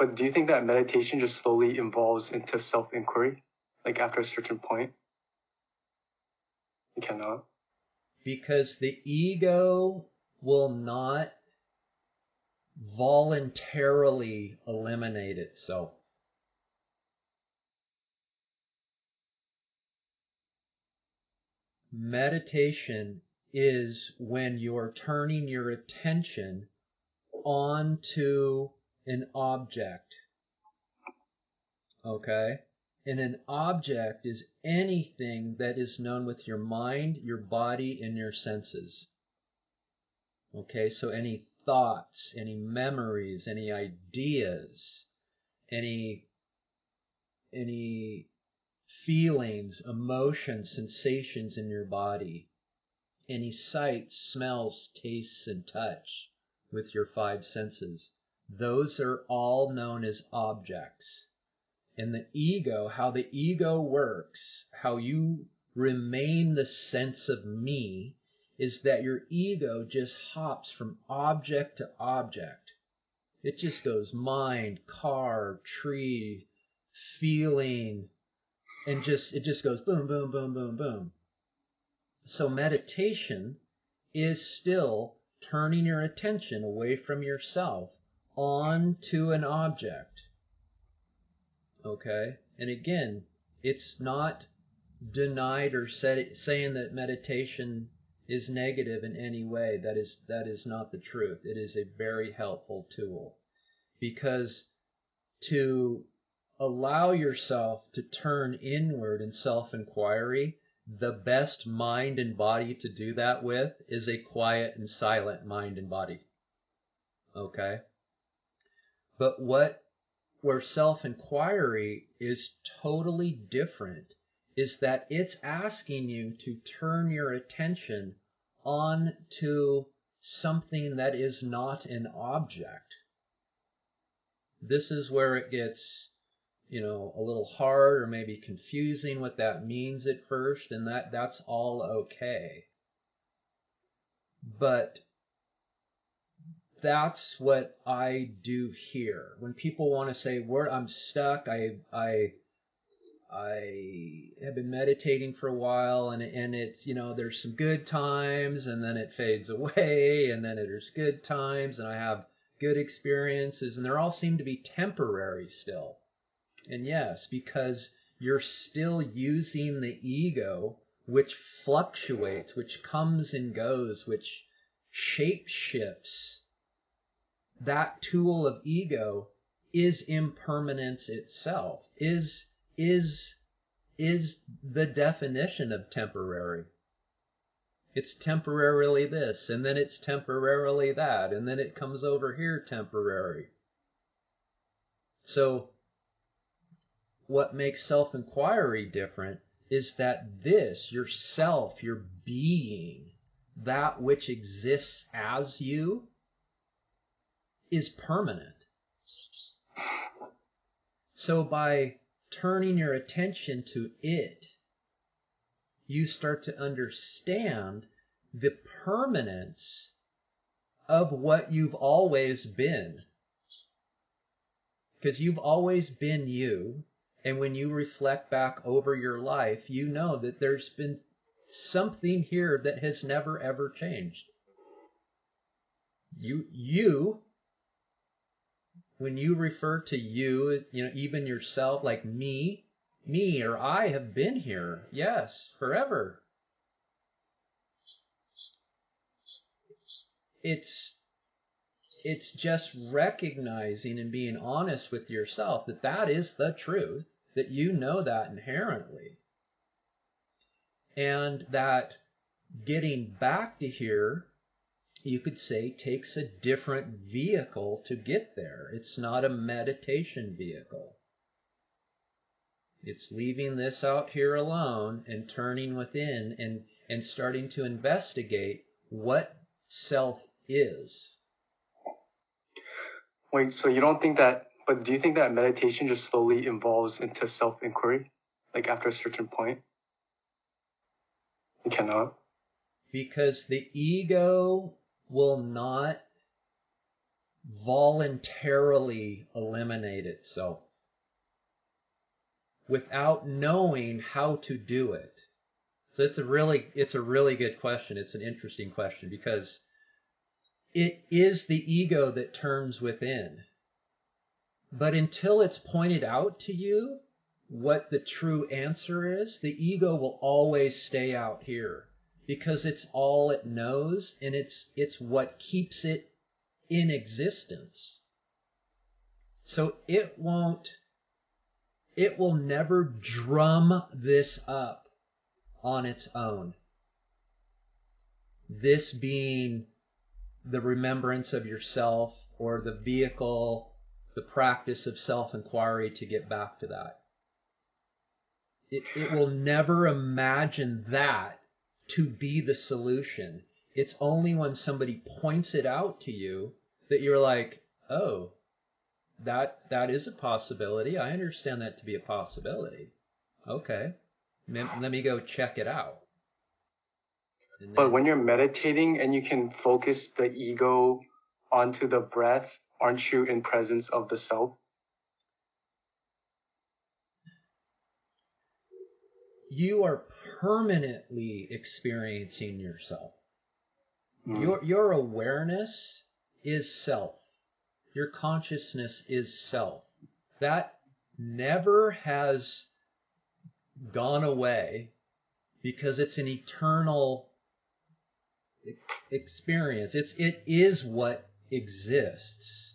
But do you think that meditation just slowly evolves into self-inquiry, like after a certain point? You cannot. Because the ego will not voluntarily eliminate itself. Meditation is when you're turning your attention onto an object. Okay? And an object is anything that is known with your mind, your body, and your senses. Okay, so any thoughts, any memories, any ideas, any feelings, emotions, sensations in your body, any sights, smells, tastes, and touch with your five senses. Those are all known as objects. And the ego, how the ego works, how you remain the sense of me, is that your ego just hops from object to object. It just goes mind, car, tree, feeling, and it just goes boom, boom, boom, boom, boom. So meditation is still turning your attention away from yourself onto an object. Okay? And again, it's not denied or saying that meditation is negative in any way. That is not the truth. It is a very helpful tool. Because to allow yourself to turn inward in self-inquiry, the best mind and body to do that with is a quiet and silent mind and body. Okay? But where self-inquiry is totally different is that it's asking you to turn your attention on to something that is not an object. This is where it gets, a little hard or maybe confusing what that means at first, and that's all okay. But that's what I do here. When people want to say, I'm stuck, I have been meditating for a while, and it's, there's some good times, and then it fades away, and then there's good times, and I have good experiences, and they all seem to be temporary still. And yes, because you're still using the ego, which fluctuates, which comes and goes, which shape shifts. That tool of ego is impermanence itself, is the definition of temporary. It's temporarily this, and then it's temporarily that, and then it comes over here temporary. So what makes self-inquiry different is that this, yourself, your being, that which exists as you, is permanent. So by turning your attention to it, you start to understand the permanence of what you've always been. Because you've always been you, and when you reflect back over your life, you know that there's been something here that has never ever changed. You, when you refer to you, even yourself, like me or I have been here, yes, forever. It's just recognizing and being honest with yourself that is the truth, that you know that inherently. And that getting back to here, you could say, takes a different vehicle to get there. It's not a meditation vehicle. It's leaving this out here alone and turning within and starting to investigate what self is. Wait, so you don't think that, but do you think that meditation just slowly evolves into self-inquiry, like after a certain point? You cannot. Because the ego will not voluntarily eliminate itself without knowing how to do it. So it's a really good question. It's an interesting question because it is the ego that turns within. But until it's pointed out to you what the true answer is, the ego will always stay out here because it's all it knows and it's what keeps it in existence. So it will never drum this up on its own. This being the remembrance of yourself or the vehicle, the practice of self-inquiry to get back to that. It will never imagine that to be the solution. It's only when somebody points it out to you that you're like, oh, that is a possibility. I understand that to be a possibility. Okay, let me go check it out. But when you're meditating and you can focus the ego onto the breath, aren't you in presence of the self? You are permanently experiencing yourself. Your awareness is self. Your consciousness is self. That never has gone away because it's an eternal experience. It is what exists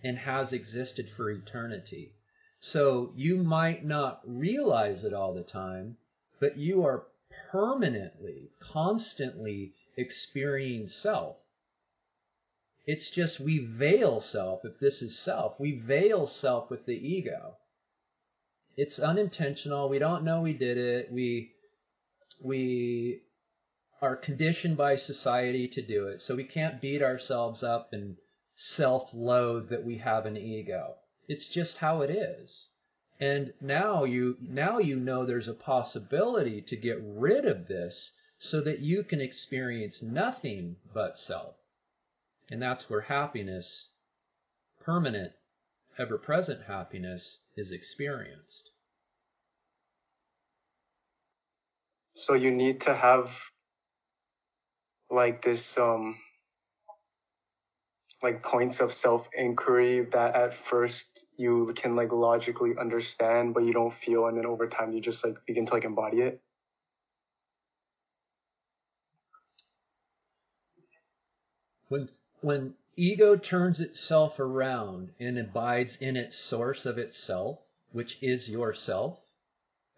and has existed for eternity. So you might not realize it all the time, but you are permanently, constantly experiencing self. It's just we veil self, if this is self. We veil self with the ego. It's unintentional. We don't know we did it. We are conditioned by society to do it. So we can't beat ourselves up and self-loathe that we have an ego. It's just how it is. And now you know there's a possibility to get rid of this so that you can experience nothing but self. And that's where happiness, permanent, ever-present happiness, is experienced. So you need to have like this like points of self-inquiry that at first you can like logically understand but you don't feel, and then over time you just like begin to like embody it. When ego turns itself around and abides in its source of itself, which is yourself,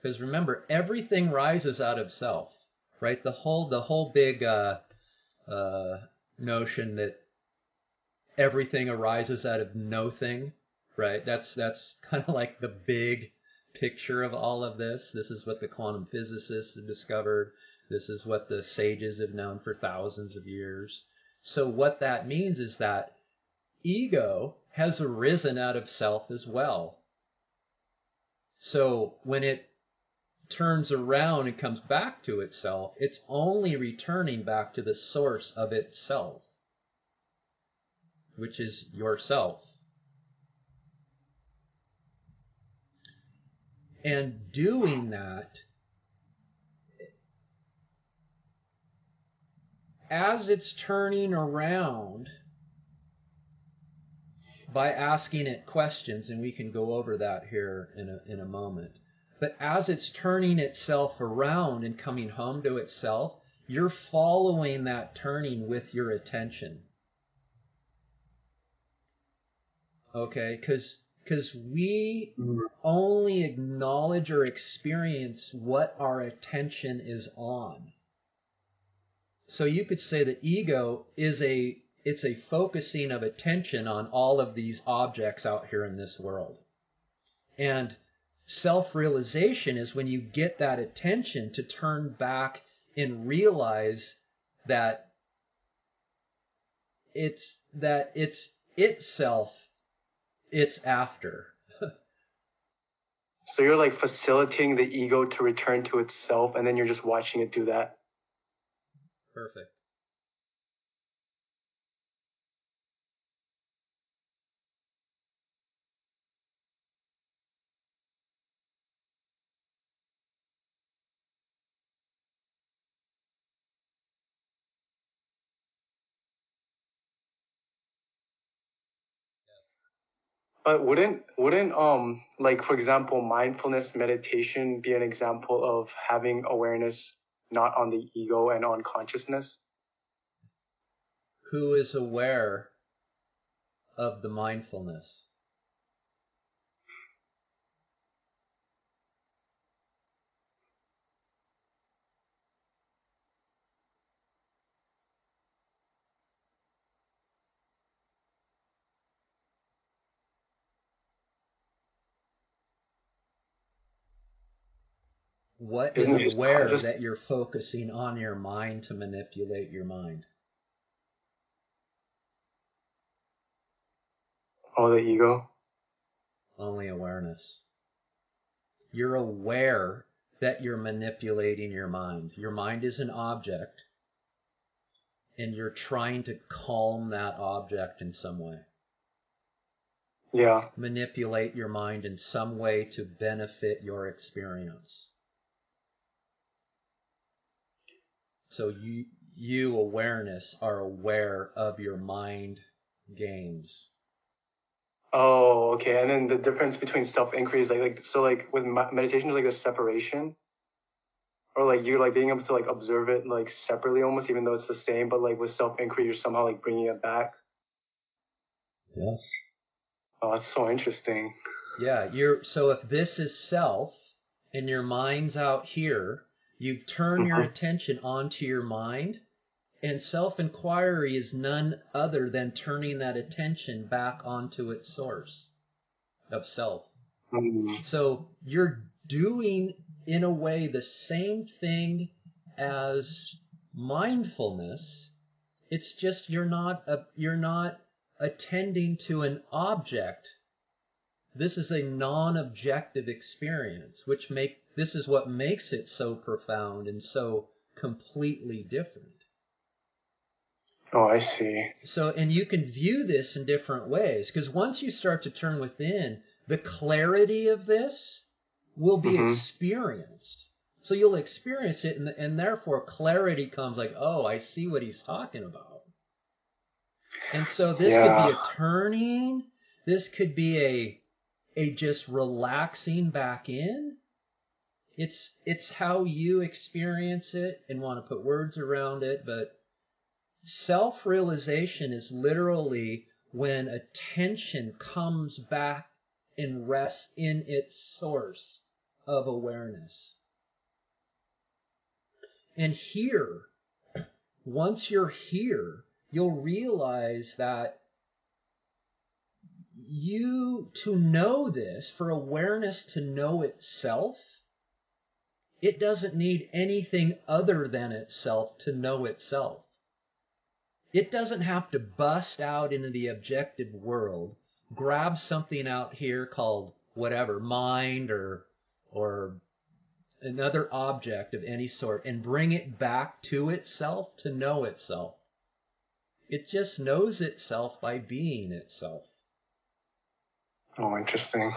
because remember, everything rises out of self, right? The whole big notion that everything arises out of nothing, right? That's kind of like the big picture of all of this. This is what the quantum physicists have discovered. This is what the sages have known for thousands of years. So what that means is that ego has arisen out of self as well. So when it turns around and comes back to itself, it's only returning back to the source of itself, which is yourself. And doing that, as it's turning around by asking it questions, and we can go over that here in a moment, but as it's turning itself around and coming home to itself, you're following that turning with your attention. Okay, because we only acknowledge or experience what our attention is on. So you could say the ego is it's a focusing of attention on all of these objects out here in this world. And self-realization is when you get that attention to turn back and realize that it's itself it's after. So you're like facilitating the ego to return to itself, and then you're just watching it do that. Perfect. But wouldn't like for example mindfulness meditation be an example of having awareness not on the ego and on consciousness? Who is aware of the mindfulness? What is aware that you're focusing on your mind to manipulate your mind? Oh, the ego? Only awareness. You're aware that you're manipulating your mind. Your mind is an object, and you're trying to calm that object in some way. Yeah. Manipulate your mind in some way to benefit your experience. So you awareness are aware of your mind games. Oh, okay. And then the difference between self-inquiry is like so like with meditation is like a separation, or like you're like being able to like observe it like separately almost, even though it's the same. But like with self-inquiry, you're somehow like bringing it back. Yes. Oh, that's so interesting. Yeah. So if this is self, and your mind's out here, you turn your attention onto your mind. And self-inquiry is none other than turning that attention back onto its source of self. So you're doing, in a way, the same thing as mindfulness. It's just you're not attending to an object. This is a non-objective experience, this is what makes it so profound and so completely different. Oh, I see. So, and you can view this in different ways, because once you start to turn within, the clarity of this will be experienced. So you'll experience it, and therefore clarity comes like, oh, I see what he's talking about. And so this could be a turning, this could be a just relaxing back in. It's how you experience it and want to put words around it, but self-realization is literally when attention comes back and rests in its source of awareness. And here, once you're here, you'll realize that to know this, for awareness to know itself, it doesn't need anything other than itself to know itself. It doesn't have to bust out into the objective world, grab something out here called whatever, mind or another object of any sort, and bring it back to itself to know itself. It just knows itself by being itself. Oh, interesting.